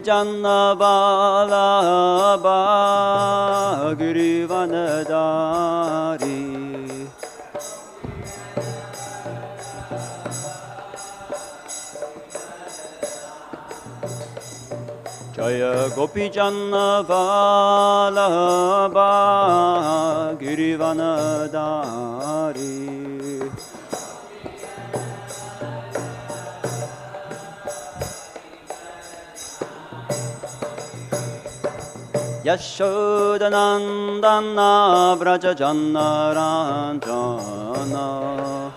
Janavalabha Girivanadari Jaya Gopi Janavalabha Girivanadari Yashodanandana Braja Janaranjana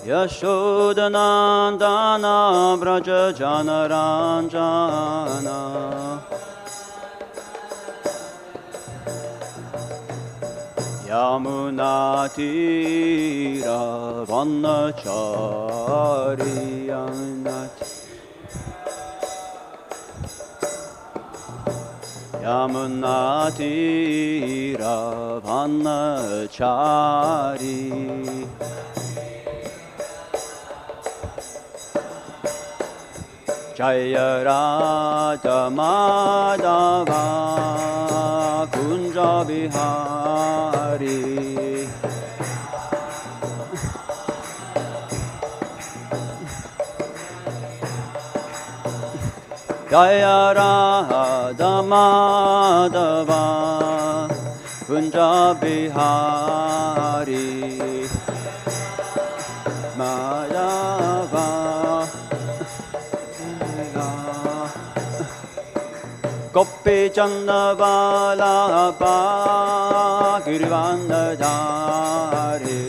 Yashodanandana Braja Janaranjana Yamunatira Vanachariyanati Yamunatira Vanachari Jaya Radha Madhava Kunja Bihari Jaya Radha Madhava Kunja Bihari Madhava Gopi Janavalabha Girivanadari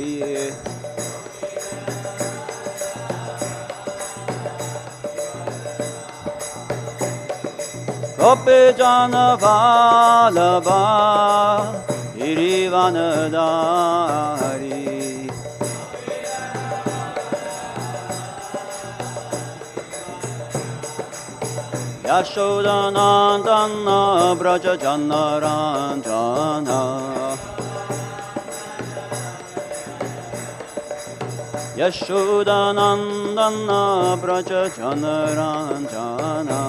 Gopi Janavalabha Girivanadari Yashodanandana Braja Janaranjana Yashodanandana Braja Janaranjana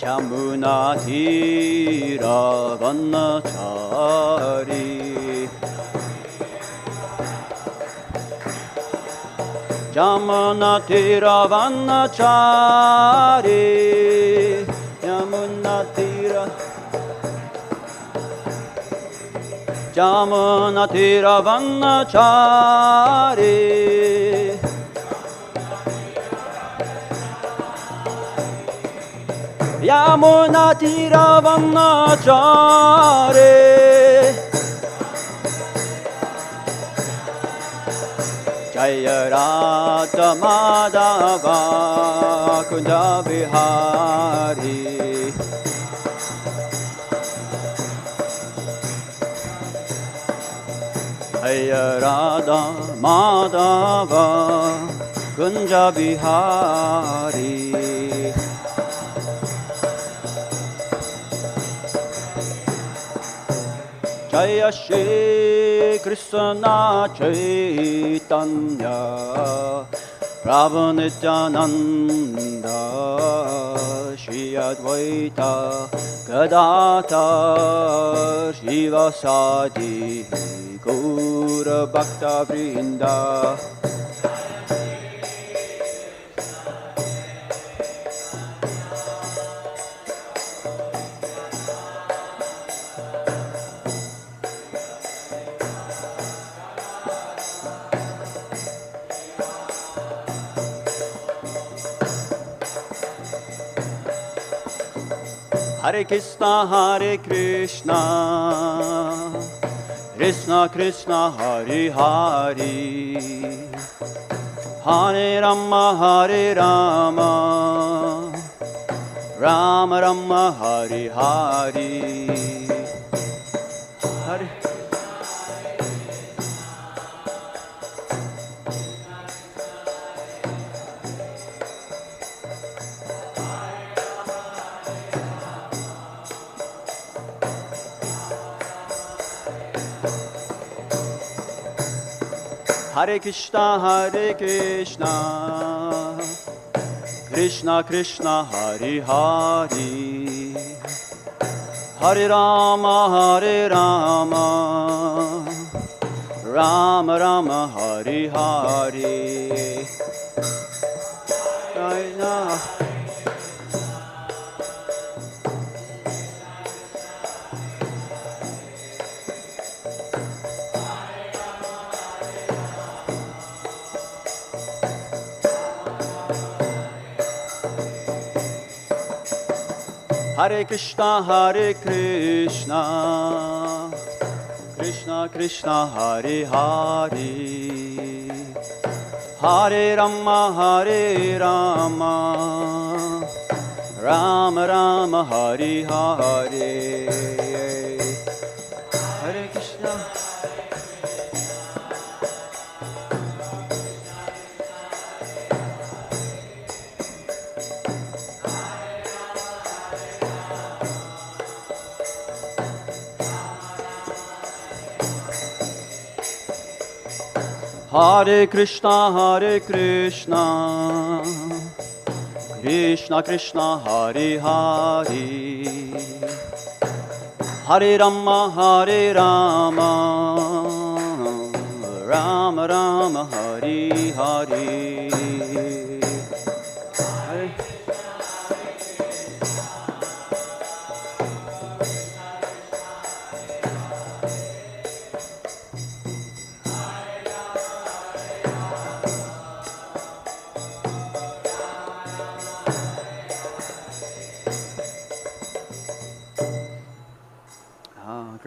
Yamunatira Vanachari Yamunatira Vanachari Yamunatira Vanachari Yamunatira Vanachari Jaya Radha Madhava Kunja Bihari Jaya Radha Madhava Kunja Bihari Jaya Shri Krishna Chaitanya Prabhu Nityananda Shri Advaita Gadadhar Shivasadi Gaura Bhakta Vrinda Hare Krishna, Krishna Krishna, Hare Hare, Hare Rama, Rama Rama, Hare Hare, Hare. Hare Krishna, Krishna Krishna, Hare Hare, Hare Rama, Rama Rama, Hare Hare. Hare Krishna, Krishna Krishna, Hare Hare, Hare Rama, Rama Rama, Hare Hare. Hare Krishna. Hare Krishna, Krishna Krishna, Hare Hare, Hare Rama, Rama Rama, Hare Hare.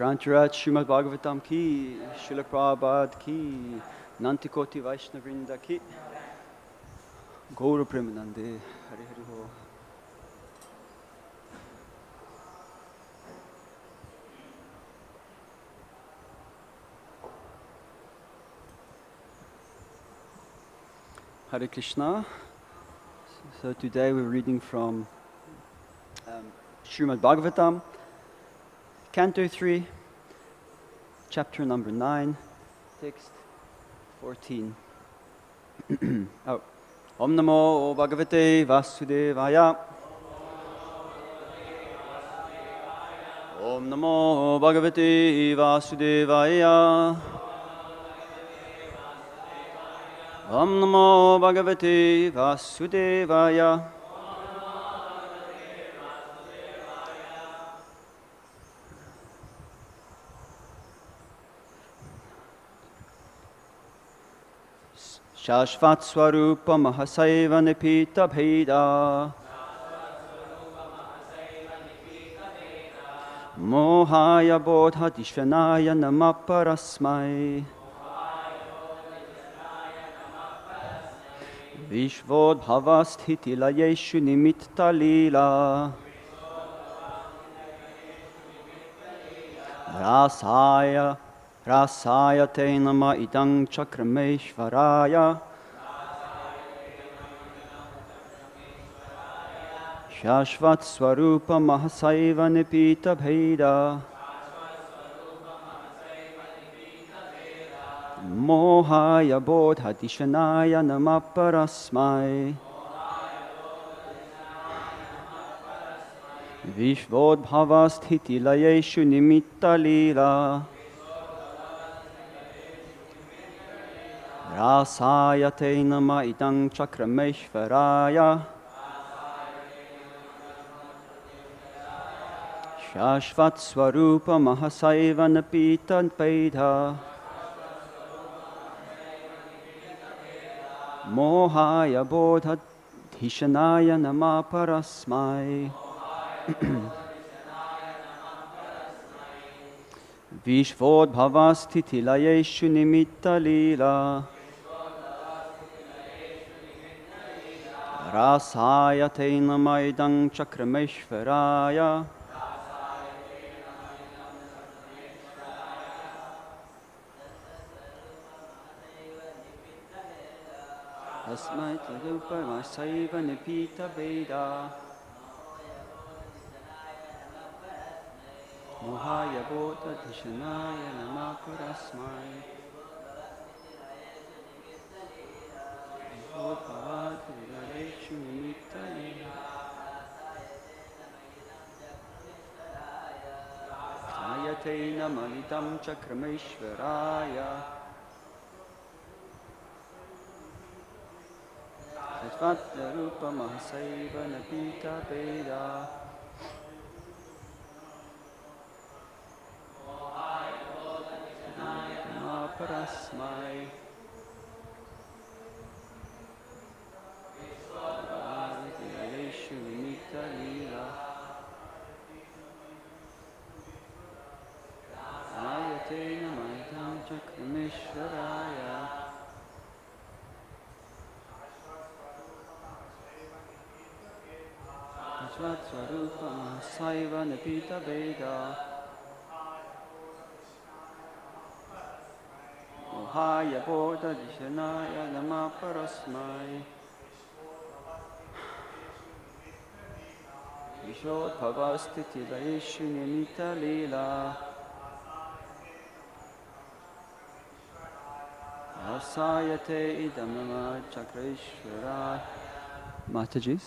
Grantrat Srimad Bhagavatam ki, Srila Prabhupada ki, Nantikoti Vaishnavrinda ki, Gaura Premanande, Hare Hare Ho. Hare Krishna. So today we're reading from Srimad Bhagavatam, Canto 3, chapter number 9, text 14. Oh. Om Namo Bhagavate Vasudevaya. Om Namo Bhagavate Vasudevaya. Om Namo Bhagavate Vasudevaya. śaśvat svarūpa-mahasaiva nipīta-bheda, mohāya bodha-dhiṣaṇāya namaḥ parasmai, viśvodbhava-sthiti-layeṣu nimitta-līlā, rāsāya te namaḥ idaṁ cakṛmeśvarāya, śaśvat svarūpa-mahasaiva nipīta-bheda, mohāya bodha-dhiṣaṇāya namaḥ parasmai, viśvodbhava-sthiti-layeṣu nimitta-līlā, rāsāya te namaḥ idaṁ cakṛmeśvarāya, śaśvat svarūpa-mahasaiva nipīta-bheda, mohāya bodha-dhiṣaṇāya namaḥ parasmai, viśvodbhava-sthiti-layeṣu nimitta-līlā, rāsāya te namaḥ idaṁ cakṛmeśvarāya, parasmai svarūpa-mahasaiva nipīta-bheda, mohāya bodha-dhiṣaṇāya namaḥ parasmai, Āsāyate namaḥ idam cakṛmeśvarāya. śaśvat svarūpa-mahasaiva nipīta-bheda. parasmai. bodha-dhiṣaṇāya nimitta-līlā. Āyate namaḥ idam cakṛmeśvarāya. śaśvat svarūpa-mahasaiva nipīta-bheda. mohāya bodha-dhiṣaṇāya namaḥ parasmai. viśvodbhava-sthiti-layeṣu nimitta-līlā. rāsāya te idaṁ namaḥ cakṛmeśvarāya. Mataji's.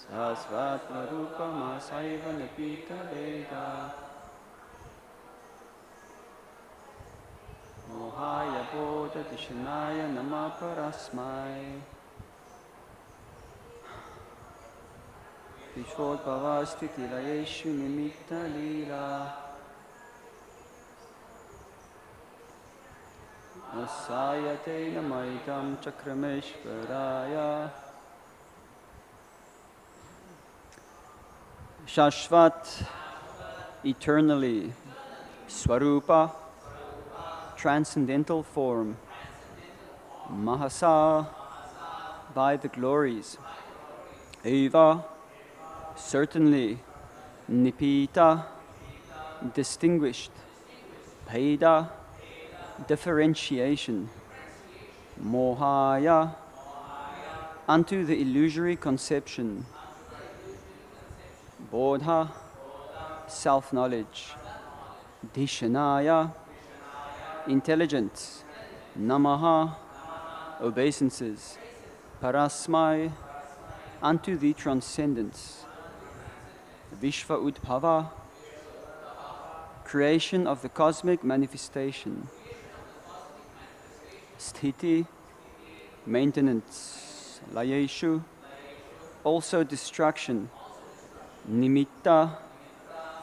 śaśvat svarūpa-mahasaiva nipīta-bheda. mohāya bodha-dhiṣaṇāya namaḥ parasmai. viśvodbhava-sthiti-layeṣu nimitta-līlā. rāsāya te namaḥ idam cakṛmeśvarāya. śaśvat, eternally. Svarūpa, transcendental form. Mahasā, by the glories. Eva, certainly. Nipīta, distinguished. Bheda, differentiation. Mohāya, unto the illusory conception. Bodha, self-knowledge. Dhiṣaṇāya, intelligence. Namaḥ, obeisances. Parasmai, unto the transcendence. viśva-udbhava, creation of the cosmic manifestation. Sthiti, maintenance. Layeṣu, also destruction. Nimitta,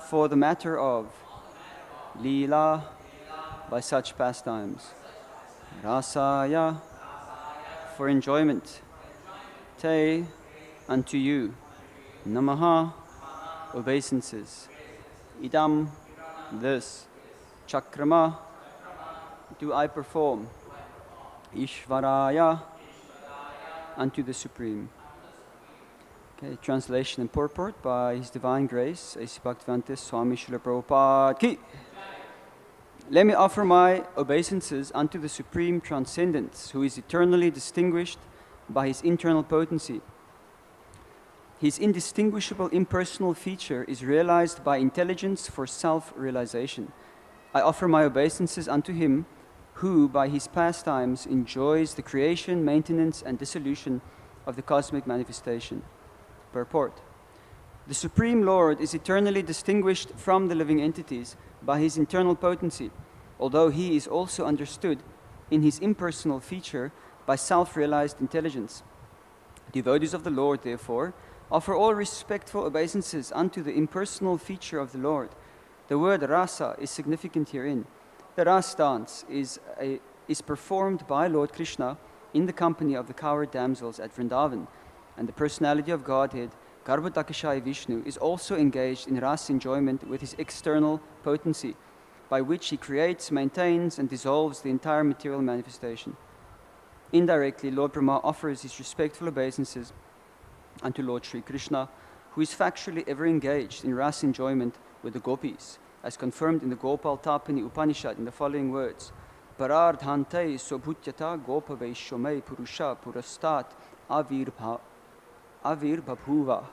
for the matter of. Līlā, by such pastimes. Rāsāya, for enjoyment. Te, unto you. Namaḥ, obeisances. Idam, this. Cakṛma, do I perform. īśvarāya, unto the Supreme. Okay, translation and purport by His Divine Grace, A.C. Bhaktivedanta Swami Srila Prabhupada Ki. Let me offer my obeisances unto the Supreme Transcendence, who is eternally distinguished by His internal potency. His indistinguishable impersonal feature is realized by intelligence for self-realization. I offer my obeisances unto Him, who by His pastimes enjoys the creation, maintenance, and dissolution of the cosmic manifestation. Purport. The Supreme Lord is eternally distinguished from the living entities by His internal potency, although He is also understood in His impersonal feature by self-realized intelligence. Devotees of the Lord, therefore, offer all respectful obeisances unto the impersonal feature of the Lord. The word rasa is significant herein. The Ras dance is performed by Lord Krishna in the company of the cowherd damsels at Vrindavan, and the personality of Godhead, Garbhodakashaya Vishnu, is also engaged in Ras enjoyment with his external potency, by which he creates, maintains, and dissolves the entire material manifestation. Indirectly, Lord Brahma offers his respectful obeisances unto Lord Sri Krishna, who is factually ever engaged in Ras enjoyment with the gopis, as confirmed in the Gopal Tapani Upanishad in the following words: Parardhante sobhutyata gopa vaishomai purusha purastat avirbhabhuva.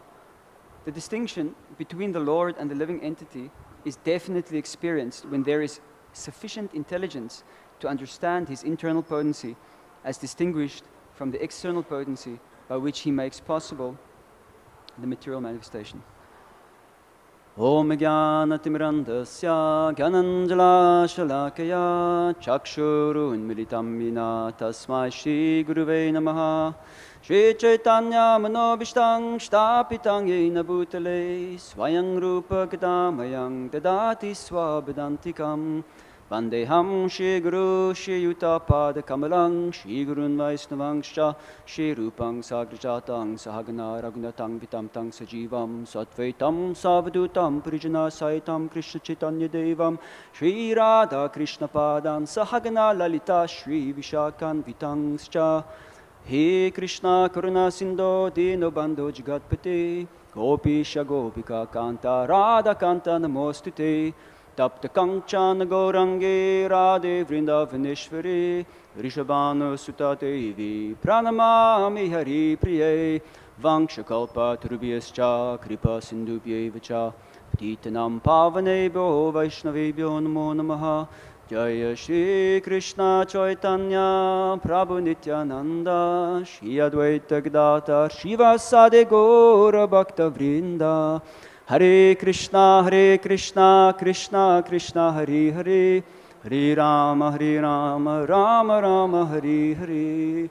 The distinction between the Lord and the living entity is definitely experienced when there is sufficient intelligence to understand His internal potency as distinguished from the external potency by which He makes possible the material manifestation. Om Jnana-timirandasya Gyananjala-shalakaya Chakshurunmilitam Yena Tasmai Shri Guruve Namaha Shri Chaitanya Manobhishtang Sthapitang Yena Bhutale Swayang Rupa Gadamayang Dadati Swabadantikam Vandeham Shri Guru Shri Yuta Pada Kamalang Shri Gurun Vaisnavangscha Shri Rupang Sagrajatang Sahagana Raghunatang Vitam Tang Sajivam Satvaitam Savadutam Purijana Saitam Krishna Chaitanya Devam Shri Radha Krishna Padam Sahagana Lalita Shri Vishakan Vitangscha He Krishna Karuna Sindho Dino Bandho Jagatpate Gopisha Gopika Kanta Radha Kanta Namostute Tapta Kanchana Gaurange Radhe Vrindavaneshwari Rishabhanu Sutta Devi Pranamami Hari Priye Vangshakalpa Turubhyascha Kripa Sindubhye Vacha Patitanam Pavanebhyo Vaishnavebhyo Namo Namaha Jaya Shri Krishna Chaitanya Prabhu Nityananda Shri Advaita Gadadhar Shivasade Gaura Bhakta Vrinda Hare Krishna, Krishna Krishna, Hare Hare, Hare Rama, Rama Rama, Hare Hare.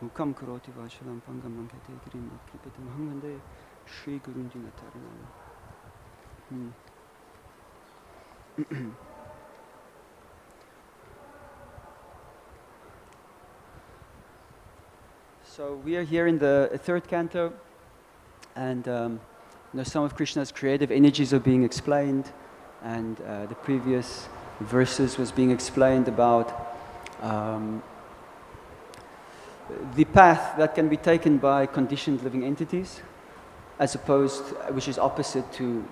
Mukam karoti vachalam pangam lankate kirim kripatam hangande Shri Gurundina Taranam. So we are here in the third canto, and some of Krishna's creative energies are being explained, and the previous verses was being explained about the path that can be taken by conditioned living entities, as opposed, which is opposite to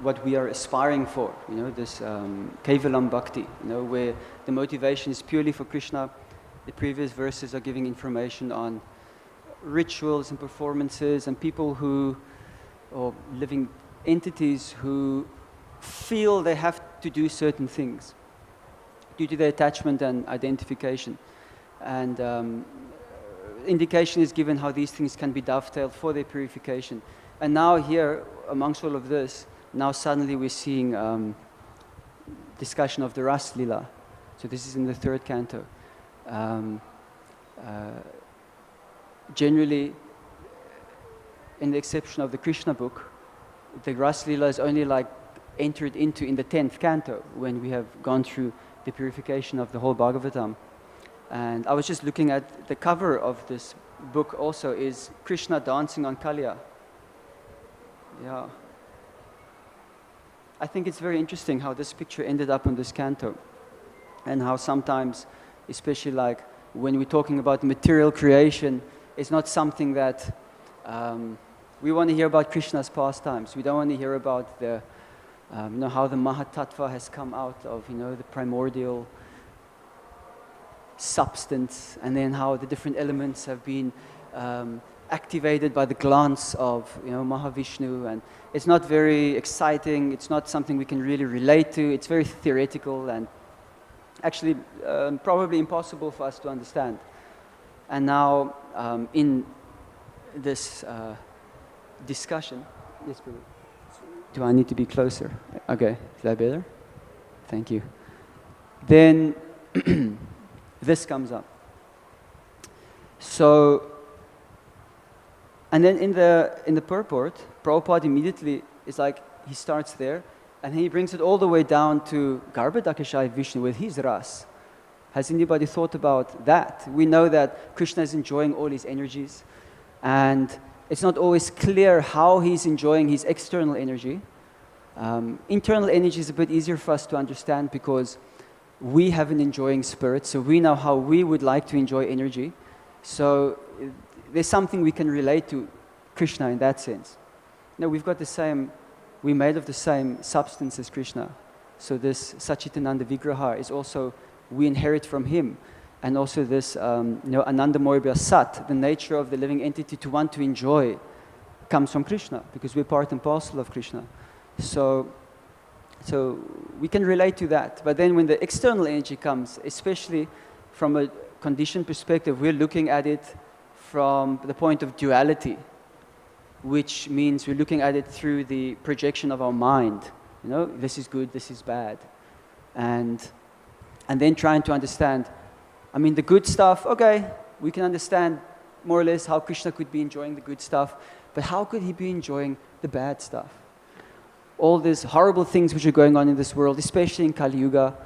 what we are aspiring for. This Kevalam Bhakti, where the motivation is purely for Krishna. The previous verses are giving information on rituals and performances and people or living entities who feel they have to do certain things due to their attachment and identification. And indication is given how these things can be dovetailed for their purification. And now here, amongst all of this, now suddenly we're seeing discussion of the Ras-lila. So this is in the third canto. Generally, in the exception of the Krishna book, the Ras-lila is only entered into in the 10th canto, when we have gone through the purification of the whole Bhagavatam. And I was just looking at the cover of this book also is Krishna dancing on Kaliya. Yeah. I think it's very interesting how this picture ended up in this canto, and how sometimes, especially when we're talking about material creation, it's not something that we want to hear about Krishna's pastimes. We don't want to hear about the, how the Mahatattva has come out of, the primordial substance, and then how the different elements have been activated by the glance of, Mahavishnu. And it's not very exciting. It's not something we can really relate to. It's very theoretical and actually probably impossible for us to understand. And now in this discussion, yes, brother. Do I need to be closer? Okay, is that better? Thank you. Then this comes up. So, and then in the purport, Prabhupada immediately is he starts there, and he brings it all the way down to Garbhodakashaya Vishnu with his ras. Has anybody thought about that? We know that Krishna is enjoying all his energies, and it's not always clear how he's enjoying his external energy. Internal energy is a bit easier for us to understand because we have an enjoying spirit, so we know how we would like to enjoy energy. So there's something we can relate to Krishna in that sense. Now we've got the same, we're made of the same substance as Krishna. So this Sachitananda Vigraha is also, we inherit from him. And also this Anandamoya Sat, the nature of the living entity to want to enjoy, comes from Krishna, because we're part and parcel of Krishna. So we can relate to that. But then when the external energy comes, especially from a conditioned perspective, we're looking at it from the point of duality, which means we're looking at it through the projection of our mind. You know, this is good, this is bad. And then trying to understand, I mean, the good stuff, okay, we can understand more or less how Krishna could be enjoying the good stuff, but how could he be enjoying the bad stuff? All these horrible things which are going on in this world, especially in Kali Yuga,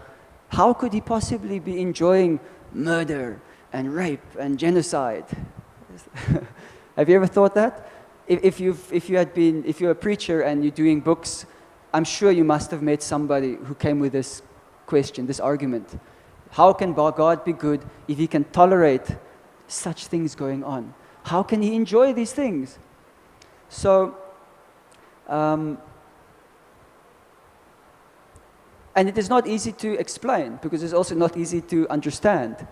how could he possibly be enjoying murder and rape and genocide? Have you ever thought that? If you're a preacher and you're doing books, I'm sure you must have met somebody who came with this question, this argument. How can God be good if he can tolerate such things going on? How can he enjoy these things? So, and it is not easy to explain, because it's also not easy to understand,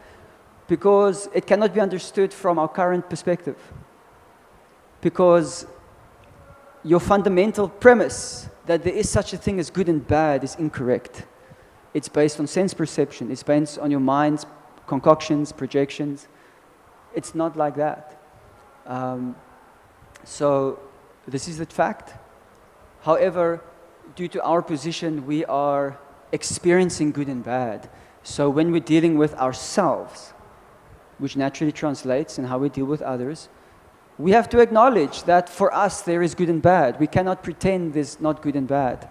because it cannot be understood from our current perspective. Because your fundamental premise that there is such a thing as good and bad is incorrect. It's based on sense perception. It's based on your mind's concoctions, projections. It's not like that. So this is the fact. However, due to our position, we are experiencing good and bad. So when we're dealing with ourselves, which naturally translates in how we deal with others, we have to acknowledge that for us there is good and bad. We cannot pretend there's not good and bad.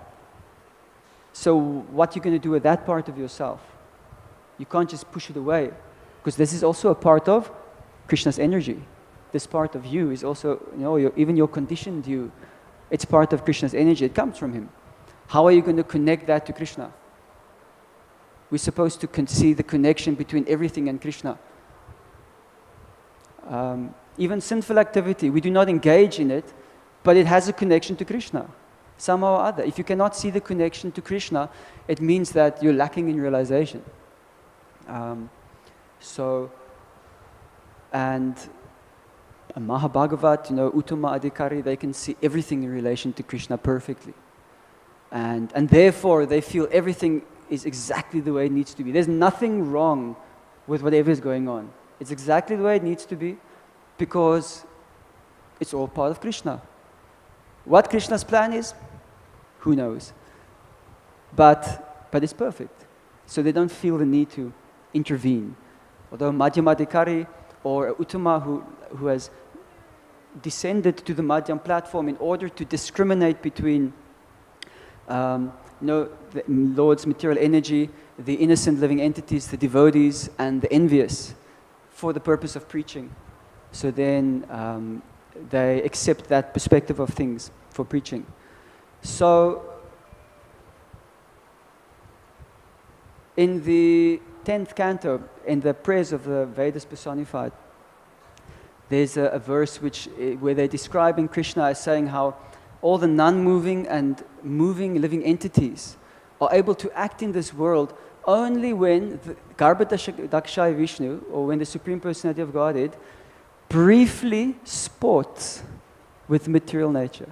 So what you're going to do with that part of yourself? You can't just push it away, because this is also a part of Krishna's energy. This part of you is also, even your conditioned you, it's part of Krishna's energy. It comes from him. How are you going to connect that to Krishna? We're supposed to see the connection between everything and Krishna. Even sinful activity, we do not engage in it, but it has a connection to Krishna, somehow or other. If you cannot see the connection to Krishna, it means that you're lacking in realization. And a Mahabhagavat, Uttama Adhikari, they can see everything in relation to Krishna perfectly. And therefore, they feel everything is exactly the way it needs to be. There's nothing wrong with whatever is going on. It's exactly the way it needs to be, because it's all part of Krishna. What Krishna's plan is, who knows? But it's perfect. So they don't feel the need to intervene. Although Madhyamadhikari or Uttama who has descended to the Madhyam platform in order to discriminate between the Lord's material energy, the innocent living entities, the devotees, and the envious, for the purpose of preaching. So then they accept that perspective of things for preaching. So in the 10th canto, in the prayers of the Vedas personified, there's a verse where they're describing Krishna as saying how all the non-moving and moving living entities are able to act in this world only when the Garbhodakshaya Vishnu, or when the Supreme Personality of Godhead, briefly sports with material nature.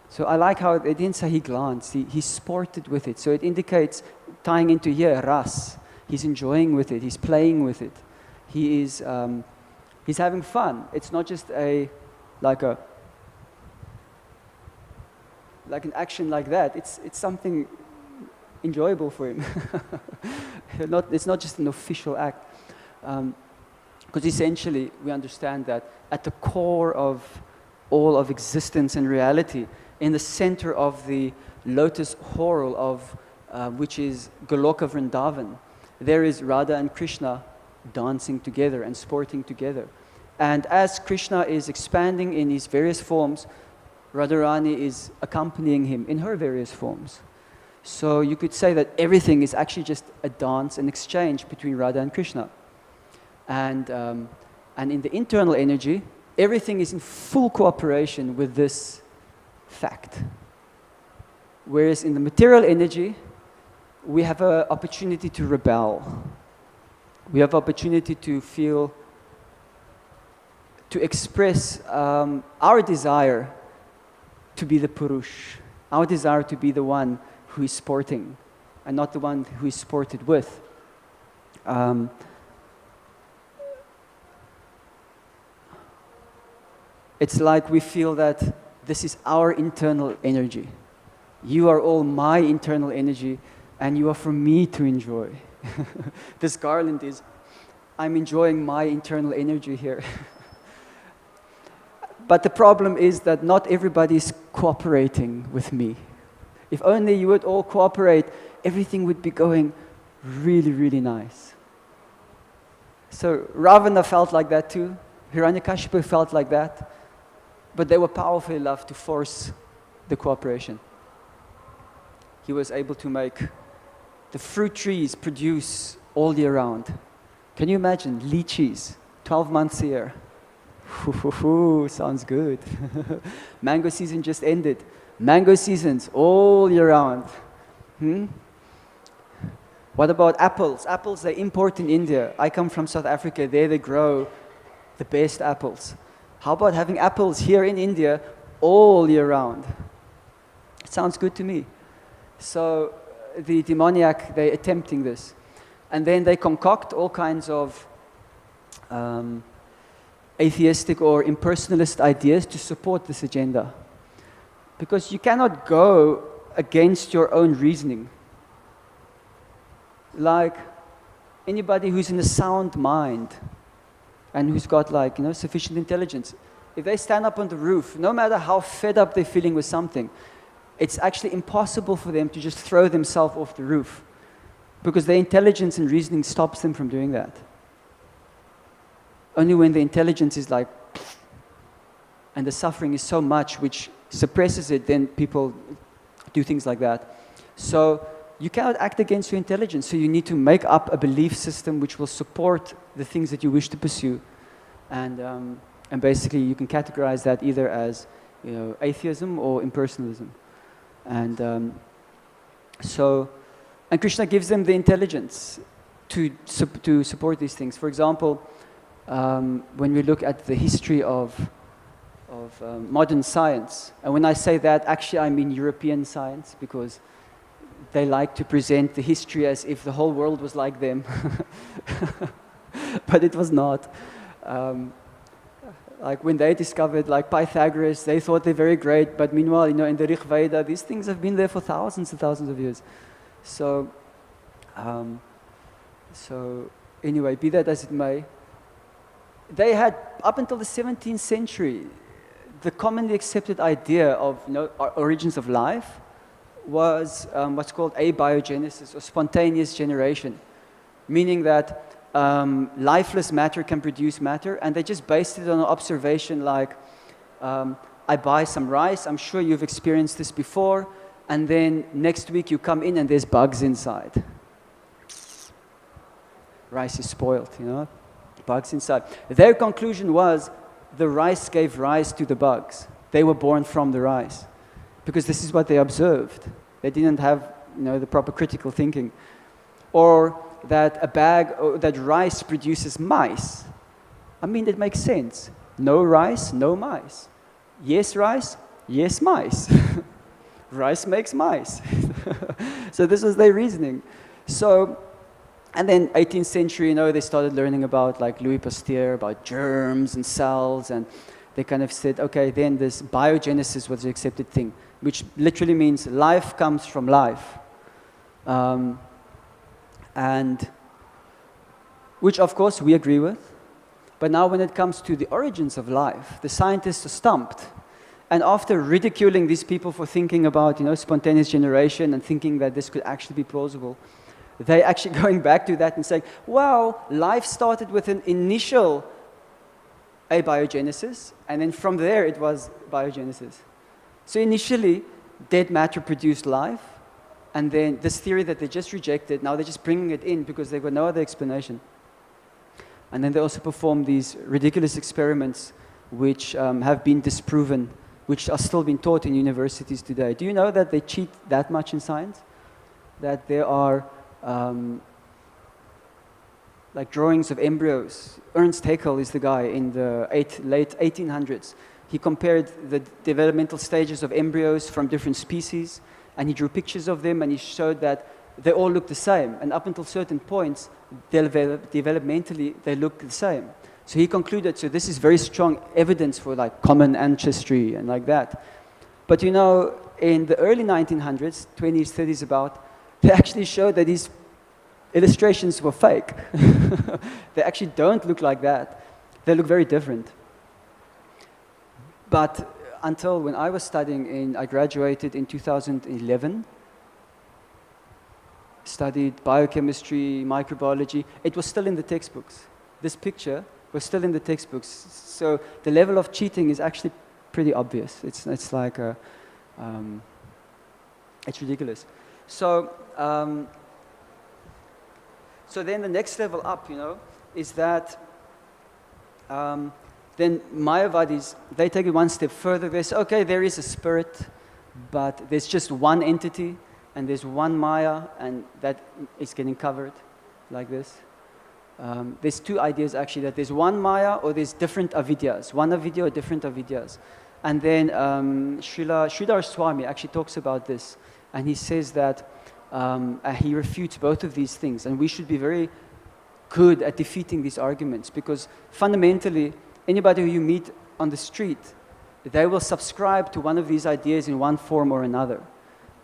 So I like how they didn't say he glanced, he sported with it. So it indicates, tying into here, ras. He's enjoying with it, he's playing with it. He's having fun. It's not just like an action like that. It's something enjoyable for him. It's not just an official act. Because essentially, we understand that at the core of all of existence and reality, in the center of the lotus whorl of which is Goloka Vrindavan, there is Radha and Krishna dancing together and sporting together. And as Krishna is expanding in his various forms, Radharani is accompanying him in her various forms. So you could say that everything is actually just a dance, an exchange between Radha and Krishna. And in the internal energy, everything is in full cooperation with this fact. Whereas in the material energy, we have an opportunity to rebel. We have opportunity to feel, to express our desire to be the Purush, our desire to be the one who is sporting and not the one who is sported with. It's like we feel that this is our internal energy. You are all my internal energy, and you are for me to enjoy. This garland is, I'm enjoying my internal energy here. But the problem is that not everybody is cooperating with me. If only you would all cooperate, everything would be going really, really nice. So Ravana felt like that too. Hiranyakashipu felt like that. But they were powerful enough to force the cooperation. He was able to make the fruit trees produce all year round. Can you imagine? Lychees, 12 months a year. Sounds good. Mango season just ended. Mango seasons all year round. What about apples? Apples they import in India. I come from South Africa. There they grow the best apples. How about having apples here in India all year round? It sounds good to me. So the demoniac, they're attempting this. And then they concoct all kinds of atheistic or impersonalist ideas to support this agenda. Because you cannot go against your own reasoning. Like anybody who's in a sound mind and who's got like, sufficient intelligence, if they stand up on the roof, no matter how fed up they're feeling with something, it's actually impossible for them to just throw themselves off the roof because their intelligence and reasoning stops them from doing that. Only when the intelligence is like, and the suffering is so much which suppresses it, then people do things like that. So you cannot act against your intelligence, so you need to make up a belief system which will support the things that you wish to pursue. And basically you can categorize that either as atheism or impersonalism. And Krishna gives them the intelligence to support these things. For example, when we look at the history of modern science, and when I say that, actually I mean European science, because they like to present the history as if the whole world was like them. But it was not. Like when they discovered like Pythagoras, they thought they're very great, but meanwhile, in the Rig Veda, these things have been there for thousands and thousands of years. So anyway, be that as it may, they had, up until the 17th century, the commonly accepted idea of origins of life was what's called abiogenesis, or spontaneous generation, meaning that lifeless matter can produce matter, and they just based it on an observation like, I buy some rice, I'm sure you've experienced this before, and then next week you come in and there's bugs inside. Rice is spoiled, bugs inside. Their conclusion was the rice gave rise to the bugs. They were born from the rice, because this is what they observed. They didn't have the proper critical thinking. Or that that rice produces mice. I mean, it makes sense. No rice, no mice. Yes rice, yes mice. Rice makes mice. So this was their reasoning. So, and then 18th century, they started learning about like Louis Pasteur, about germs and cells, and they kind of said, okay, then this biogenesis was the accepted thing, which literally means life comes from life. And which of course we agree with, but now when it comes to the origins of life, the scientists are stumped. And after ridiculing these people for thinking about spontaneous generation and thinking that this could actually be plausible, they're actually going back to that and saying, well, life started with an initial abiogenesis, and then from there it was biogenesis. So initially, dead matter produced life, and then this theory that they just rejected, now they're just bringing it in because they've got no other explanation. And then they also perform these ridiculous experiments which have been disproven, which are still being taught in universities today. Do you know that they cheat that much in science? That there are like drawings of embryos. Ernst Haeckel is the guy in the late 1800s. He compared the developmental stages of embryos from different species, and he drew pictures of them, and he showed that they all look the same, and up until certain points, developmentally, they look the same. So he concluded, so this is very strong evidence for like common ancestry and like that. But you know, in the early 1900s, 20s, 30s about, they actually showed that these illustrations were fake. They actually don't look like that. They look very different. But until when I was studying I graduated in 2011, studied biochemistry, microbiology, it was still in the textbooks. This picture was still in the textbooks. So the level of cheating is actually pretty obvious. It's like it's ridiculous. So so then the next level up, you know, is that then Mayavadis, they take it one step further. They say, okay, there is a spirit, but there's just one entity, and there's one Maya, and that is getting covered like this. There's two ideas actually, that there's one Maya or there's different avidyas, one avidya or different avidyas. And then Sridhar Swami actually talks about this, and he says that he refutes both of these things, and we should be very good at defeating these arguments, because fundamentally, anybody who you meet on the street, they will subscribe to one of these ideas in one form or another.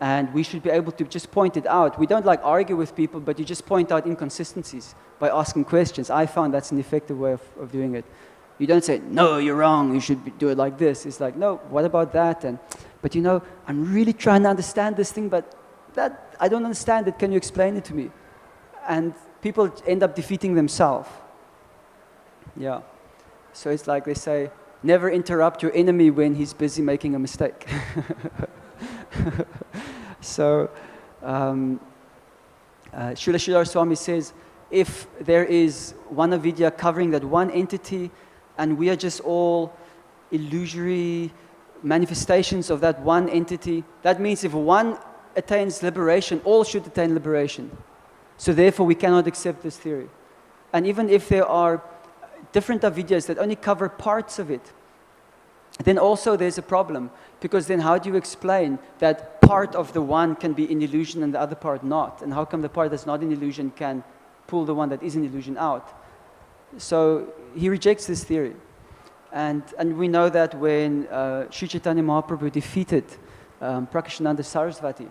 And we should be able to just point it out. We don't like argue with people, but you just point out inconsistencies by asking questions. I found that's an effective way of doing it. You don't say, no, you're wrong, you should do it like this. It's like, no, what about that? But you know, I'm really trying to understand this thing, but that, I don't understand it, can you explain it to me? And people end up defeating themselves. Yeah. So it's like they say, never interrupt your enemy when he's busy making a mistake. So, Srila Sridhar Swami says, if there is one avidya covering that one entity, and we are just all illusory manifestations of that one entity, that means if one attains liberation, all should attain liberation. So therefore, we cannot accept this theory. And even if there are different avidyas that only cover parts of it, then also there's a problem, because then how do you explain that part of the one can be in illusion and the other part not? And how come the part that's not in illusion can pull the one that is in illusion out? So he rejects this theory. And we know that when Sri Chaitanya Mahaprabhu defeated Prakashananda Sarasvati,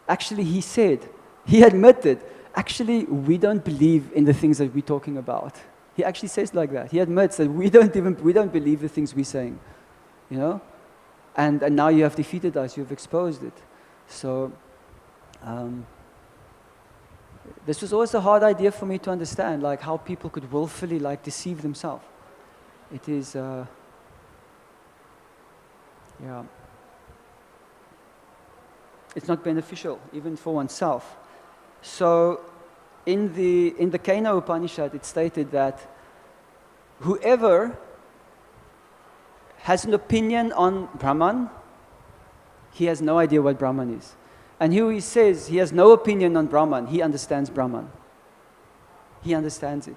actually he said, he admitted, actually we don't believe in the things that we're talking about. He actually says like that. He admits that we don't believe the things we're saying, you know? And now you have defeated us, you've exposed it. So this was always a hard idea for me to understand, like how people could willfully like deceive themselves. It is, yeah. It's not beneficial, even for oneself. So in the Kena Upanishad, it stated that whoever has an opinion on Brahman, he has no idea what Brahman is. And here he says he has no opinion on Brahman, he understands Brahman. He understands it.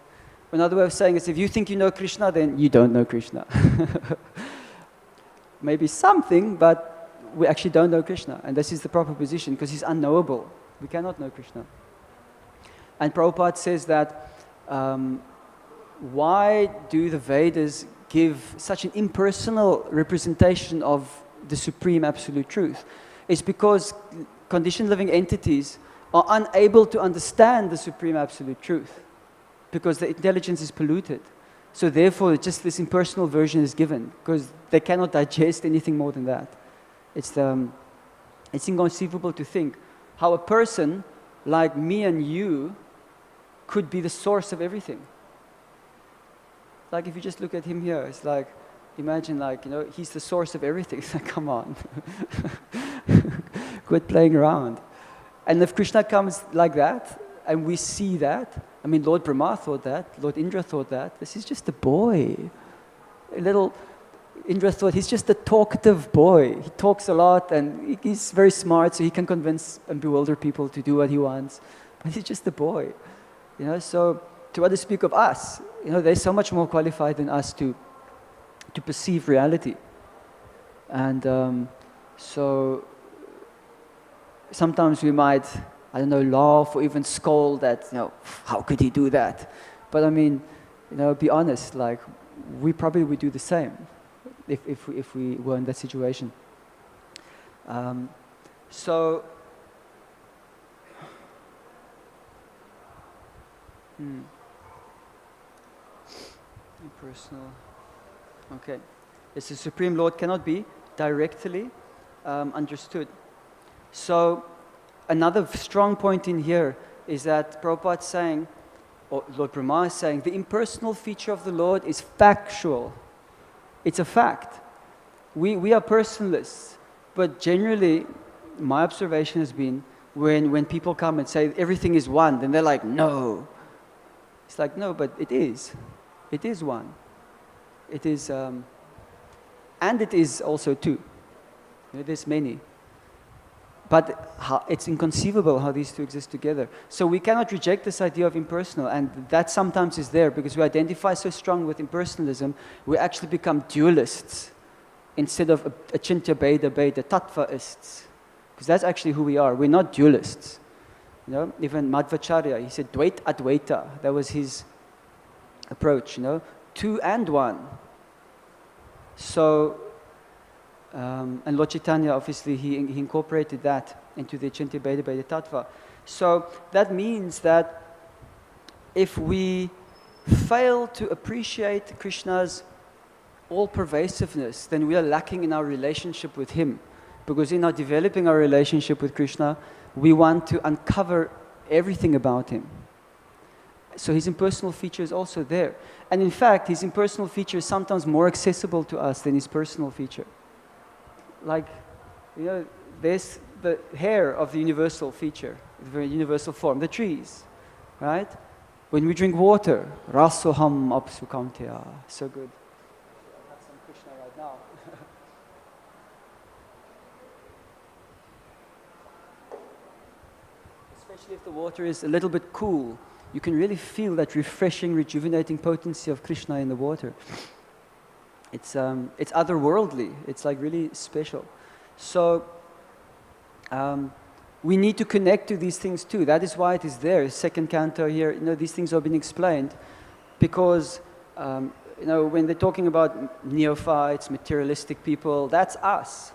Another way of saying is, if you think you know Krishna, then you don't know Krishna. Maybe something, but we actually don't know Krishna. And this is the proper position, because he's unknowable. We cannot know Krishna. And Prabhupada says that why do the Vedas give such an impersonal representation of the supreme absolute truth? It's because conditioned living entities are unable to understand the supreme absolute truth, because the intelligence is polluted. So therefore, just this impersonal version is given, because they cannot digest anything more than that. It's inconceivable to think how a person like me and you could be the source of everything. Like if you just look at him here, it's like, imagine like, you know, he's the source of everything. It's like, come on. Quit playing around. And if Krishna comes like that, and we see that, I mean, Lord Brahma thought that, Lord Indra thought that, this is just a boy. Little Indra thought he's just a talkative boy. He talks a lot and he's very smart, so he can convince and bewilder people to do what he wants. But he's just a boy. You know, so to rather speak of us, you know, they're so much more qualified than us to perceive reality. And so sometimes we might, I don't know, laugh or even scold at, how could he do that? But I mean, be honest, like, we probably would do the same if we were in that situation. Impersonal. Okay. Yes, the Supreme Lord cannot be directly understood. So another strong point in here is that Prabhupada is saying, or Lord Brahma is saying, the impersonal feature of the Lord is factual. It's a fact. We are personalists, but generally, my observation has been when people come and say everything is one, then they're like, no. It's like, no, but it is. It is one. It is, and it is also two. There's many. But it's inconceivable how these two exist together. So we cannot reject this idea of impersonal, and that sometimes is there because we identify so strong with impersonalism, we actually become dualists instead of achintya-bheda tattvaists. Because that's actually who we are. We're not dualists. Even Madhvacharya, he said dvait advaita. That was his approach, two and one. So, and Lord Chaitanya, obviously, he incorporated that into the achintya-bheda tattva. So that means that if we fail to appreciate Krishna's all-pervasiveness, then we are lacking in our relationship with him. Because in our developing our relationship with Krishna, we want to uncover everything about him. So his impersonal feature is also there. And in fact, his impersonal feature is sometimes more accessible to us than his personal feature. Like, there's the hair of the universal feature, the very universal form, the trees, right? When we drink water, rasoham apsu kaunteya, so good. I have some Krishna right now. Especially if the water is a little bit cool, you can really feel that refreshing, rejuvenating potency of Krishna in the water. It's otherworldly. It's like really special. So we need to connect to these things too. That is why it is there. Second canto here. These things are being explained because when they're talking about neophytes, materialistic people, that's us.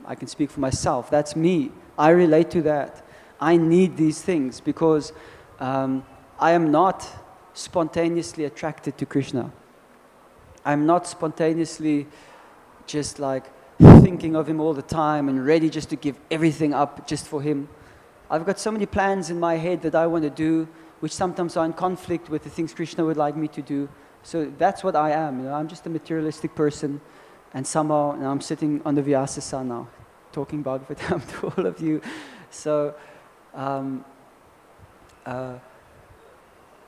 I can speak for myself. That's me. I relate to that. I need these things because I am not spontaneously attracted to Krishna. I'm not spontaneously just like thinking of him all the time and ready just to give everything up just for him. I've got so many plans in my head that I want to do, which sometimes are in conflict with the things Krishna would like me to do. So that's what I am. I'm just a materialistic person, and somehow I'm sitting on the Vyasasa now, talking Bhagavatam to all of you. So,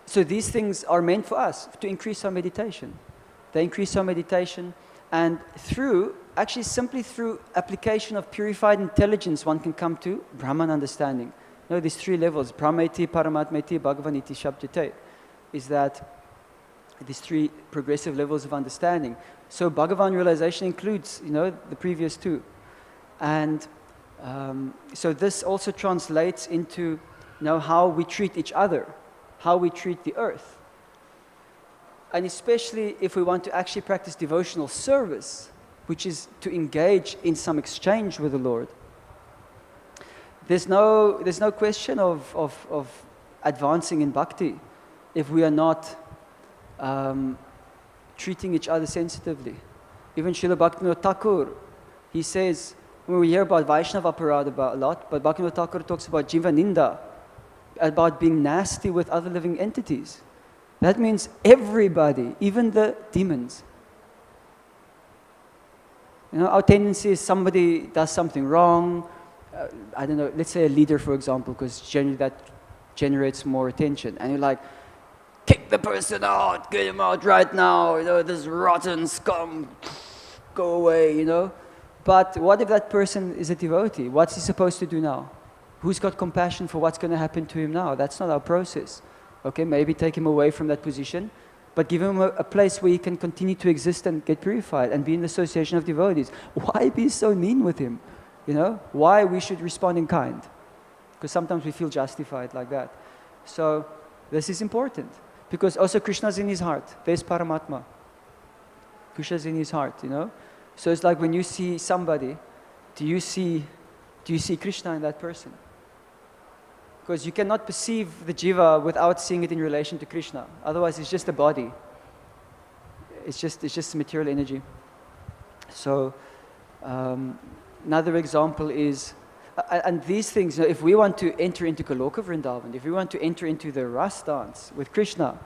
so these things are meant for us to increase our meditation. They increase our meditation, and simply through application of purified intelligence, one can come to Brahman understanding. These three levels, Brahmeti, Paramatmeti, Bhagavaniti, Shabdite, is that these three progressive levels of understanding. So Bhagavan realization includes, the previous two. And so this also translates into, how we treat each other, how we treat the earth. And especially if we want to actually practice devotional service, which is to engage in some exchange with the Lord. There's no question of advancing in bhakti if we are not treating each other sensitively. Even Srila Bhaktivinoda Thakur, he says, we hear about Vaishnava Aparadha a lot, but Bhaktivinoda Thakur talks about Jiva Ninda, about being nasty with other living entities. That means everybody, even the demons. Our tendency is somebody does something wrong, I don't know, let's say a leader, for example, because generally that generates more attention. And you're like, kick the person out, get him out right now, this rotten scum, go away, But what if that person is a devotee? What's he supposed to do now? Who's got compassion for what's going to happen to him now? That's not our process. Okay, maybe take him away from that position, but give him a place where he can continue to exist and get purified and be in the association of devotees. Why be so mean with him? You know, why we should respond in kind. Because sometimes we feel justified like that. So this is important. Because also Krishna's in his heart. There's Paramatma. Krishna's in his heart, you know. So it's like when you see somebody, do you see Krishna in that person? Because you cannot perceive the jiva without seeing it in relation to Krishna. Otherwise, it's just a body. It's just material energy. So another example is, and these things, you know, if we want to enter into Goloka Vrindavan, if we want to enter into the Ras dance with Krishna,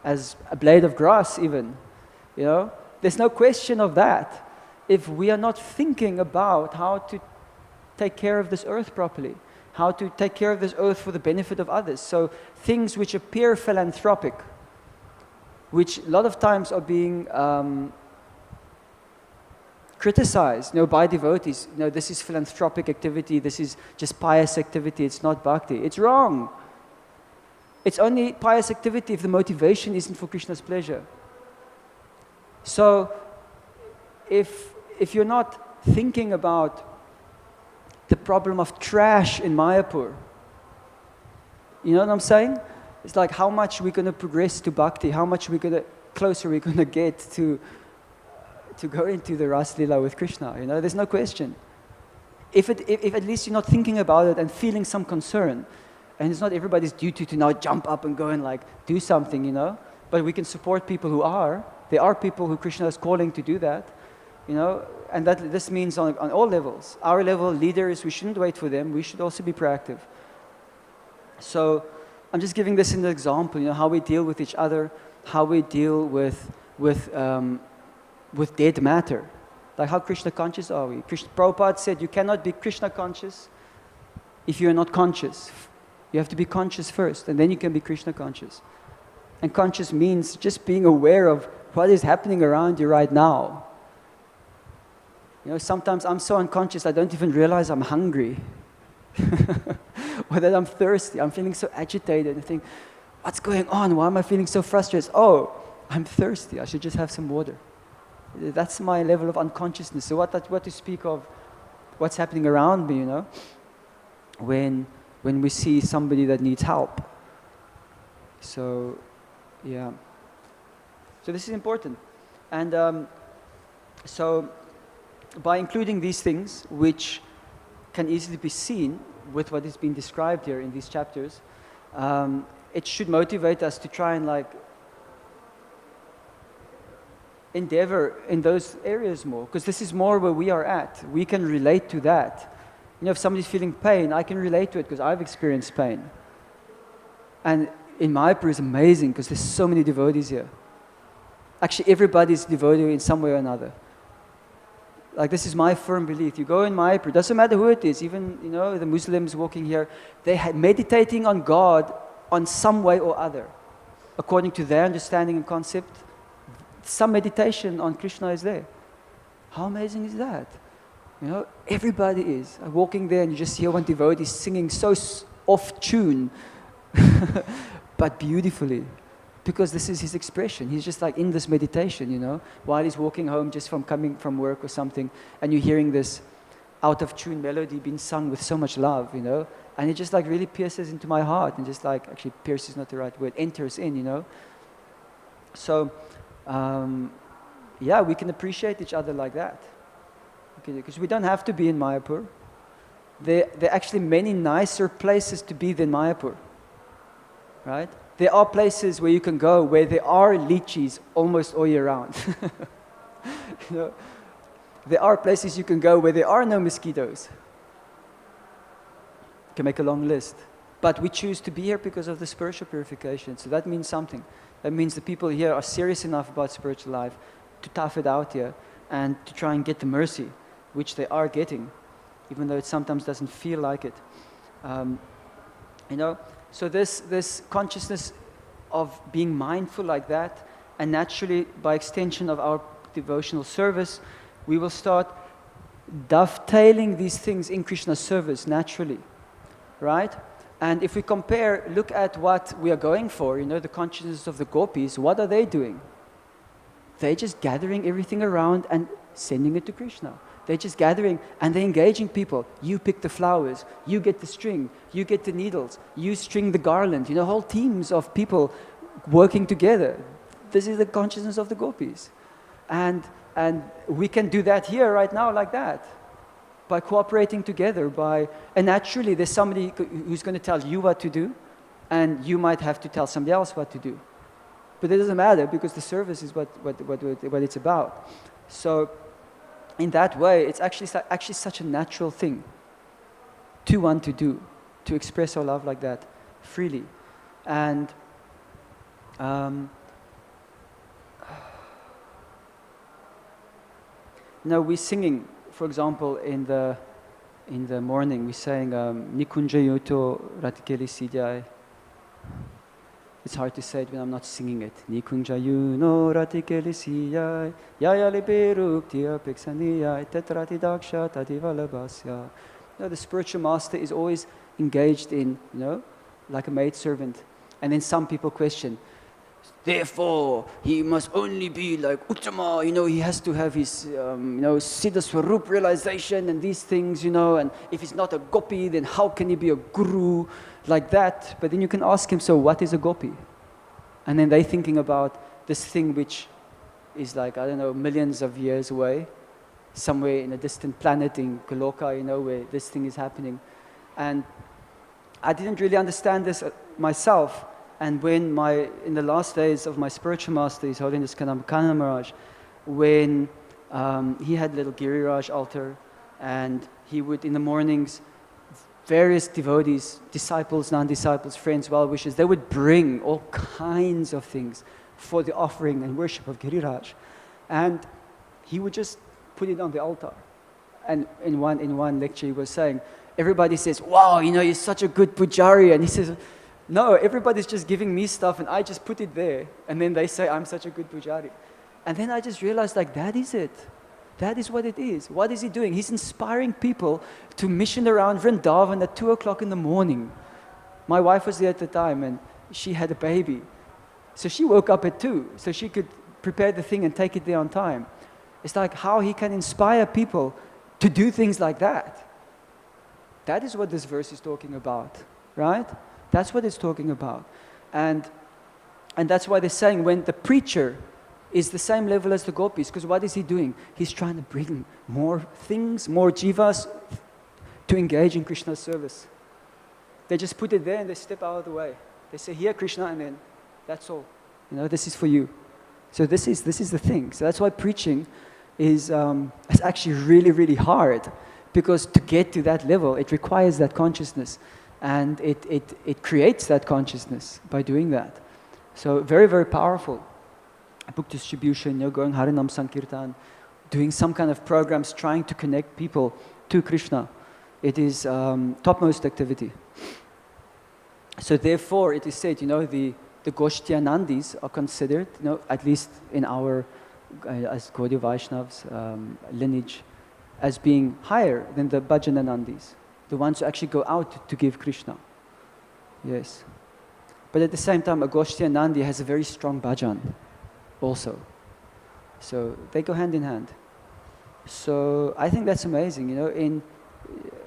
as a blade of grass even, you know, there's no question of that if we are not thinking about how to take care of this earth properly, how to take care of this earth for the benefit of others. So things which appear philanthropic, which a lot of times are being criticized, you know, by devotees. You know, this is philanthropic activity, this is just pious activity, it's not bhakti. It's wrong. It's only pious activity if the motivation isn't for Krishna's pleasure. So if you're not thinking about the problem of trash in Mayapur, you know what I'm saying? It's like how much we're going to progress to bhakti, how much closer we're going to get to go into the Ras Leela with Krishna, you know, there's no question. If at least you're not thinking about it and feeling some concern, and it's not everybody's duty to now jump up and go and like do something, you know, but we can support people who are. There are people who Krishna is calling to do that, you know, and this means on all levels. Our level, leaders, we shouldn't wait for them, we should also be proactive. So I'm just giving this as an example, you know, how we deal with each other, how we deal with dead matter. Like how Krishna conscious are we? Prabhupada said you cannot be Krishna conscious if you're not conscious. You have to be conscious first, and then you can be Krishna conscious. And conscious means just being aware of what is happening around you right now. You know, sometimes I'm so unconscious I don't even realize I'm hungry. Or that I'm thirsty. I'm feeling so agitated and think, what's going on? Why am I feeling so frustrated? Oh, I'm thirsty. I should just have some water. That's my level of unconsciousness. So what to speak of what's happening around me, you know, when we see somebody that needs help. So, yeah. So this is important. And so by including these things, which can easily be seen with what is being described here in these chapters, it should motivate us to try and like endeavor in those areas more, because this is more where we are at. We can relate to that. You know, if somebody's feeling pain, I can relate to it because I've experienced pain. And in Mayapur is amazing because there's so many devotees here. Actually, everybody's devotee in some way or another. Like, this is my firm belief. You go in Mayapur, doesn't matter who it is, even, you know, the Muslims walking here, they're meditating on God on some way or other. According to their understanding and concept, some meditation on Krishna is there. How amazing is that? You know, everybody is. Walking there and you just hear one devotee singing so off tune, but beautifully. Because this is his expression. He's just like in this meditation, you know, while he's walking home just from coming from work or something, and you're hearing this out of tune melody being sung with so much love, you know, and it just like really pierces into my heart, and just like, actually pierce is not the right word, enters in, you know. So, yeah, we can appreciate each other like that. Okay, because we don't have to be in Mayapur. There are actually many nicer places to be than Mayapur, right? There are places where you can go where there are lychees almost all year round. You know, there are places you can go where there are no mosquitoes. You can make a long list. But we choose to be here because of the spiritual purification. So that means something. That means the people here are serious enough about spiritual life to tough it out here and to try and get the mercy, which they are getting, even though it sometimes doesn't feel like it. You know, so this consciousness of being mindful like that, and naturally, by extension of our devotional service, we will start dovetailing these things in Krishna's service naturally, right? And if we compare, look at what we are going for, you know, the consciousness of the gopis, what are they doing? They're just gathering everything around and sending it to Krishna. They're just gathering and they're engaging people. You pick the flowers, you get the string, you get the needles, you string the garland. You know, whole teams of people working together. This is the consciousness of the gopis. And we can do that here right now like that. By cooperating together, and naturally there's somebody who's going to tell you what to do, and you might have to tell somebody else what to do. But it doesn't matter, because the service is what it's about. So in that way, it's actually such a natural thing to want to do, to express our love like that freely. And now we're singing, for example, in the morning, we sang Nikunjayoto Ratikeli Sidyai. It's hard to say it when I'm not singing it. Nikunjayuno Ratikeli Sidyai Yayali Beruktiya Peksaniyai Tetrati Daksha Tadivalabasya. The spiritual master is always engaged in, like a maidservant. And then some people question, therefore, he must only be like Uttama, he has to have his, Siddha Swarup realization and these things, and if he's not a gopi, then how can he be a guru, like that? But then you can ask him, so what is a gopi? And then they're thinking about this thing which is like, I don't know, millions of years away, somewhere in a distant planet in Goloka, where this thing is happening. And I didn't really understand this myself. And when in the last days of my spiritual master, His Holiness Kanam Maharaj, when he had a little Giriraj altar, and he would, in the mornings, various devotees, disciples, non-disciples, friends, well-wishers, they would bring all kinds of things for the offering and worship of Giriraj. And he would just put it on the altar. And in one lecture he was saying, everybody says, wow, you're such a good pujari. And he says, no, everybody's just giving me stuff and I just put it there. And then they say, I'm such a good pujari. And then I just realized, that is it. That is what it is. What is he doing? He's inspiring people to mission around Vrindavan at 2 o'clock in the morning. My wife was there at the time and she had a baby. So she woke up at 2 so she could prepare the thing and take it there on time. It's like how he can inspire people to do things like that. That is what this verse is talking about, right? That's what it's talking about. And that's why they're saying when the preacher is the same level as the gopis, because what is he doing? He's trying to bring more things, more jivas to engage in Krishna's service. They just put it there and they step out of the way. They say, here Krishna, and then that's all. This is for you. So this is the thing. So that's why preaching is actually really, really hard, because to get to that level, it requires that consciousness. And it creates that consciousness by doing that. So very, very powerful. Book distribution, going Harinam Sankirtan, doing some kind of programs, trying to connect people to Krishna. It is topmost activity. So therefore, it is said, the Goshtyanandis are considered, at least in our, as Gaudiya Vaishnavas lineage, as being higher than the Bhajananandis. The ones who actually go out to give Krishna. Yes. But at the same time, a Goshtyanandi has a very strong bhajan also. So they go hand in hand. So I think that's amazing.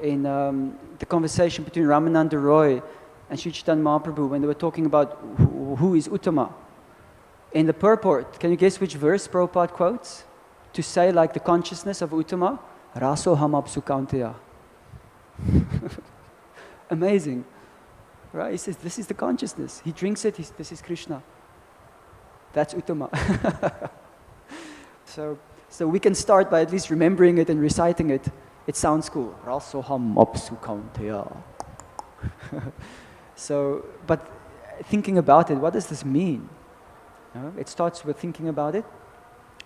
In the conversation between Ramananda Roy and Sri Chaitanya Mahaprabhu, when they were talking about who is Uttama, in the purport, can you guess which verse Prabhupada quotes? To say like the consciousness of Uttama, Raso Hamapsu Kaunteya. Amazing, right? He says, this is the consciousness. He drinks it, this is Krishna. That's Uttama. So we can start by at least remembering it and reciting it. It sounds cool. Rasoham apsu kaunteya. So, but thinking about it, what does this mean? It starts with thinking about it,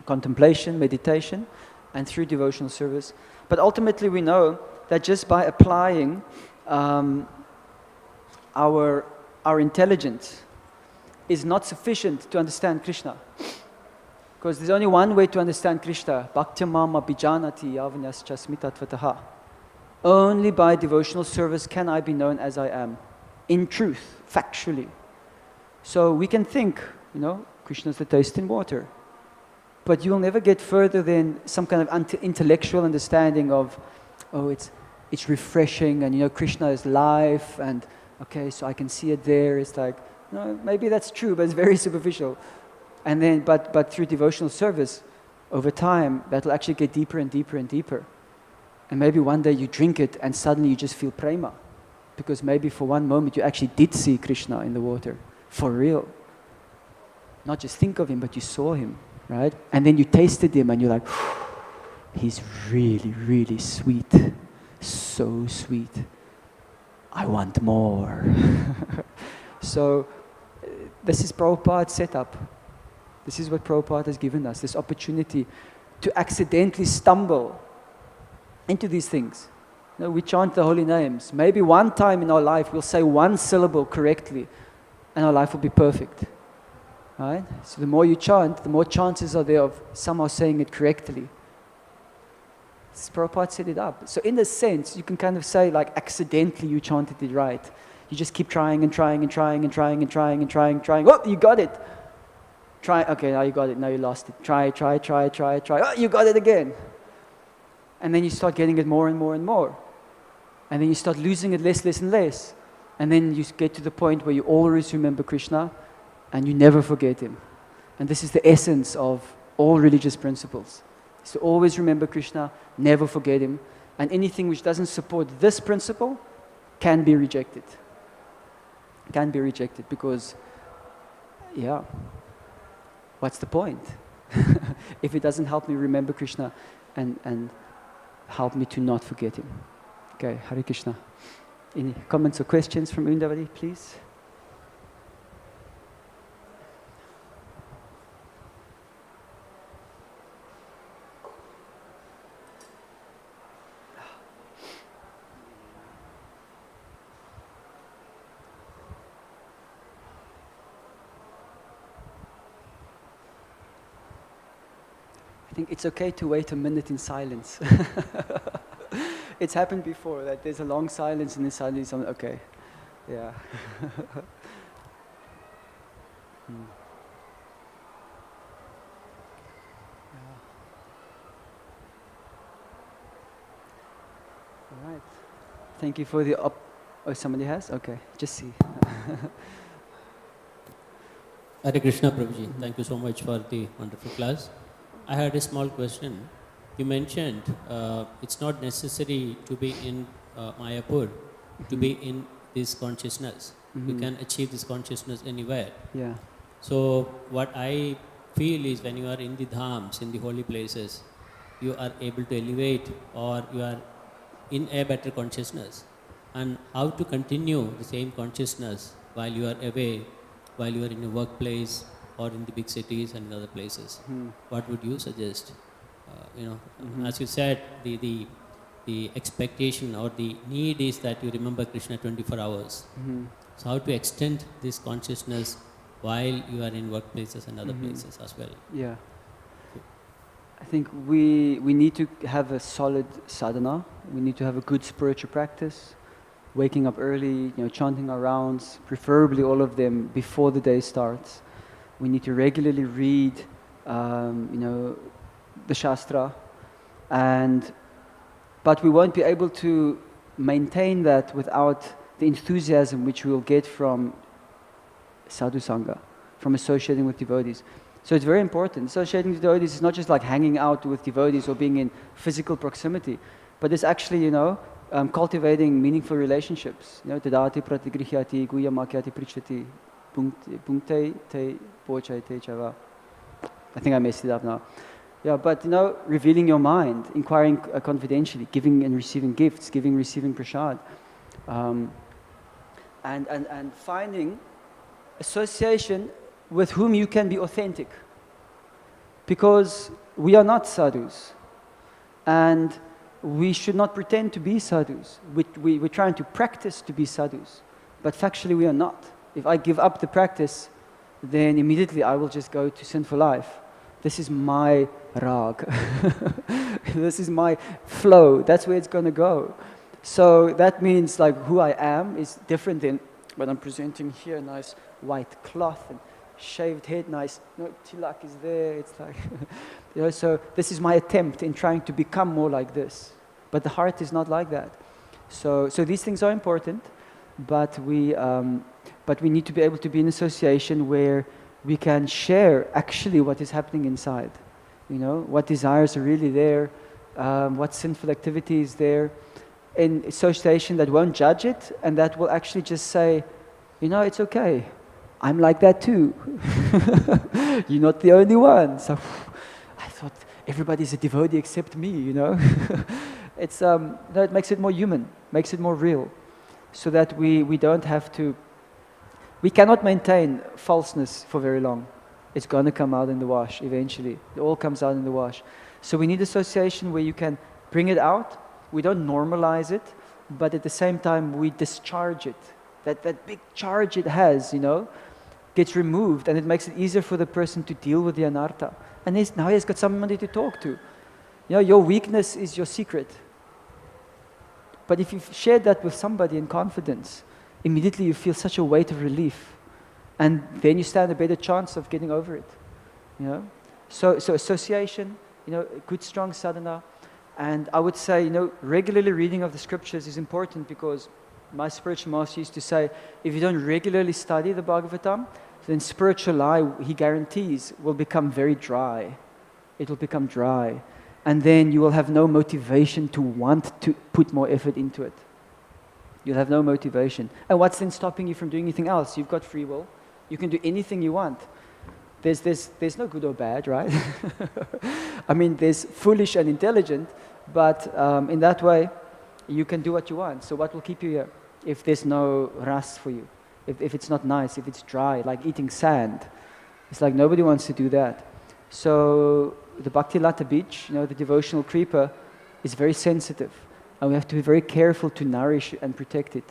contemplation, meditation, and through devotional service. But ultimately we know that just by applying our intelligence is not sufficient to understand Krishna. Because there's only one way to understand Krishna. Bhaktyamam abhijanati yavanyascha smitattvataha. Only by devotional service can I be known as I am. In truth, factually. So we can think, Krishna is the taste in water. but you'll never get further than some kind of intellectual understanding of, oh, it's refreshing, and Krishna is life, and okay, so I can see it there. It's like, no, maybe that's true, but it's very superficial. And then, but through devotional service, over time, that'll actually get deeper and deeper and deeper. And maybe one day you drink it and suddenly you just feel prema. Because maybe for one moment you actually did see Krishna in the water, for real. Not just think of him, but you saw him, right? And then you tasted him and you're like, he's really, really sweet. So sweet. I want more. So, this is Prabhupada's setup. This is what Prabhupada has given us, this opportunity to accidentally stumble into these things. We chant the holy names. Maybe one time in our life we'll say one syllable correctly and our life will be perfect. Right? So the more you chant, the more chances are there of somehow saying it correctly. Prabhupada set it up. So in a sense, you can kind of say like accidentally you chanted it right. You just keep trying and trying and trying and trying and trying and trying and trying. Oh, you got it. Try, okay, now you got it, now you lost it. Try. Oh, you got it again. And then you start getting it more and more and more. And then you start losing it less and less. And then you get to the point where you always remember Krishna and you never forget him. And this is the essence of all religious principles. Is to always remember Krishna, never forget him. And anything which doesn't support this principle can be rejected. Can be rejected because, yeah, what's the point? If it doesn't help me remember Krishna and help me to not forget him. Okay, Hare Krishna. Any comments or questions from Undavadi, please? I think it's okay to wait a minute in silence. It's happened before that there's a long silence and then suddenly someone, okay, yeah. All right. Thank you for the oh, somebody has? Okay, just see. Hare Krishna, Prabhuji. Thank you so much for the wonderful class. I had a small question. You mentioned it's not necessary to be in Mayapur, to be in this consciousness. You can achieve this consciousness anywhere. Yeah. So what I feel is when you are in the dhams, in the holy places, you are able to elevate or you are in a better consciousness. And how to continue the same consciousness while you are away, while you are in a workplace or in the big cities and in other places. What would you suggest? As you said, the expectation or the need is that you remember Krishna 24 hours. So how to extend this consciousness while you are in workplaces and other places as well? Yeah. I think we need to have a solid sadhana. We need to have a good spiritual practice. Waking up early, chanting our rounds, preferably all of them before the day starts. We need to regularly read, the Shastra, but we won't be able to maintain that without the enthusiasm which we will get from sadhu sangha, from associating with devotees. So it's very important. Associating with devotees is not just like hanging out with devotees or being in physical proximity, but it's actually, cultivating meaningful relationships. Tadati pratigrihyati guyamakyati prichati punkte te pochai te chava. I think I messed it up now. Yeah, but revealing your mind, inquiring confidentially, giving and receiving gifts, receiving prasad, and finding association with whom you can be authentic. Because we are not sadhus, and we should not pretend to be sadhus. We're trying to practice to be sadhus, but factually we are not. If I give up the practice, then immediately I will just go to sinful life. This is my rag. This is my flow. That's where it's going to go. So that means who I am is different than when I'm presenting here, nice white cloth and shaved head, nice, tilak is there. It's like, so this is my attempt in trying to become more like this. But the heart is not like that. So these things are important, but we need to be able to be in association where we can share actually what is happening inside. What desires are really there, what sinful activity is there, in association that won't judge it, and that will actually just say, it's okay. I'm like that too. You're not the only one. So I thought everybody's a devotee except me, It's, it makes it more human, makes it more real, so that we don't have to, we cannot maintain falseness for very long. It's going to come out in the wash eventually. It all comes out in the wash. So we need association where you can bring it out. We don't normalize it, but at the same time we discharge it. That big charge it has, gets removed, and it makes it easier for the person to deal with the anartha. And now he's got somebody to talk to. Your weakness is your secret. But if you've shared that with somebody in confidence, immediately you feel such a weight of relief. And then you stand a better chance of getting over it. So association, good strong sadhana. And I would say, regularly reading of the scriptures is important, because my spiritual master used to say, if you don't regularly study the Bhagavatam, then spiritual life, he guarantees, will become very dry. It will become dry. And then you will have no motivation to want to put more effort into it. You'll have no motivation. And what's then stopping you from doing anything else? You've got free will. You can do anything you want. There's no good or bad, right? I mean, there's foolish and intelligent, but in that way, you can do what you want. So what will keep you here? If there's no ras for you, if it's not nice, if it's dry, like eating sand. It's like nobody wants to do that. So the bhakti lata beach, the devotional creeper, is very sensitive. And we have to be very careful to nourish and protect it.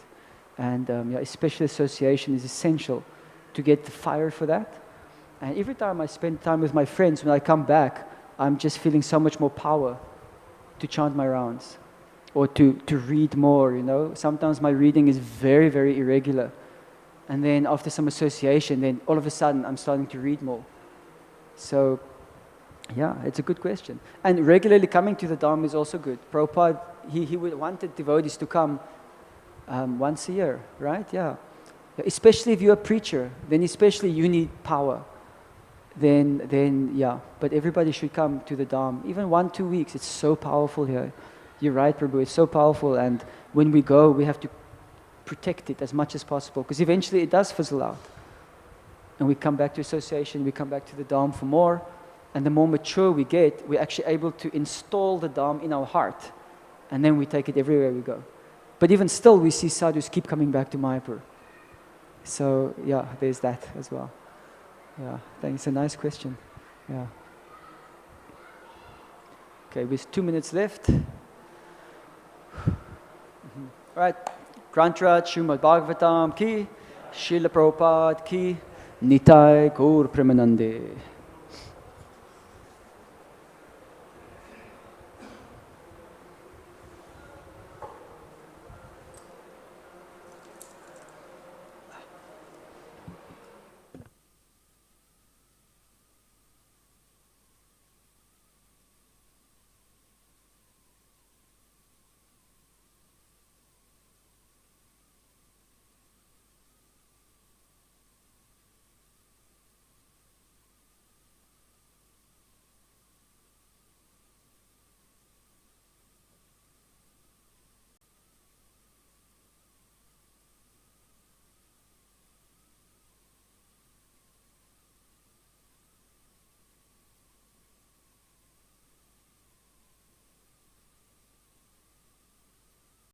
And especially association is essential to get the fire for that. And every time I spend time with my friends, when I come back, I'm just feeling so much more power to chant my rounds or to read more, Sometimes my reading is very, very irregular. And then after some association, then all of a sudden I'm starting to read more. So, yeah, it's a good question. And regularly coming to the Dham is also good. Prabhupada, he wanted devotees to come once a year, right? Yeah. Especially if you're a preacher, then especially you need power. Then yeah. But everybody should come to the Dham. Even 1-2 weeks, it's so powerful here. You're right, Prabhu, it's so powerful. And when we go, we have to protect it as much as possible, because eventually it does fizzle out. And we come back to association, we come back to the Dham for more. And the more mature we get, we're actually able to install the Dham in our heart. And then we take it everywhere we go. But even still, we see sadhus keep coming back to Mayapur. So, yeah, there's that as well. Yeah, thanks. It's a nice question. Yeah. Okay, with 2 minutes left. All right. Grantrat Srimad Bhagavatam ki, Srila Prabhupada ki, Nitai Gaur Premanande.